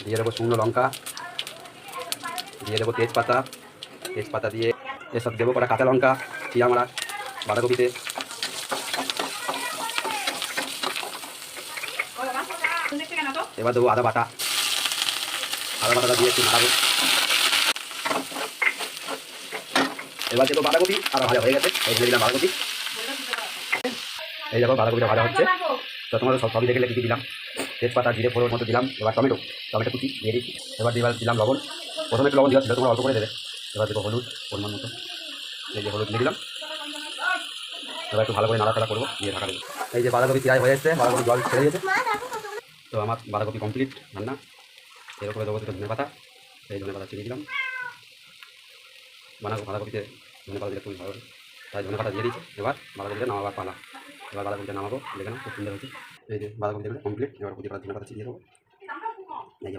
দিয়ে দেবো শুকনো লঙ্কা, দিয়ে দেবো তেজপাতা, তেজপাতা দিয়ে এসব দেবো কটা কাঁচা লঙ্কা, চিয়া মারা বাঁধাকপিতে। এবার দেবো আদা বাটা, আদা বাটাটা দিয়ে একটু নাড়াবো। এবার দেবো বাঁধাকপি, আর ভাজা হয়ে গেছে, এই দিয়ে দিলাম বাঁধাকপি। এই দেখো বাঁধাকপিটা ভাজা হচ্ছে। তো তোমরা সবই দেখে কী দিলাম, তেজপাতা জিরে ফোড়নের মতো দিলাম। এবার টমেটো কুচি দিয়ে দিচ্ছি। এবার দিলাম লবণ, প্রথমে একটু লবণ দেওয়া ছিল, তোমরা অল্প করে দেবে। এবার দেবো হলুদ পরিমাণ মতো, এই যে হলুদ দিয়ে দিলাম। এবার একটু ভালো করে নাড়াচাড়া করবো, দিয়ে ঢাকা দেবো। এই যে বাঁধাকপি পেঁয়াজ হয়ে যাচ্ছে, বাঁধাকপি জল ছেড়ে দিয়েছে। তো আমার বাঁধাকপি কমপ্লিট রান্না। এর উপরে দেবো দুটো ধনে পাতা, এই ধনে পাতা ছিঁড়ে দিলাম। বাঁধাকপিতে ধনে পাতা দিলে খুবই ভালো, তাই ধনে পাতা দিয়ে দিচ্ছি। এবার বাঁধাকপিতে নামাবার পালা। এবার বাঁধাকপিটা নামাবো, দেখে না খুব সুন্দর হয়েছে। এই যে বাঁধাকপি দেখলে কমপ্লিট। এবার প্রতি পাতা ধনে পাতা ছিঁড়ে দেবো।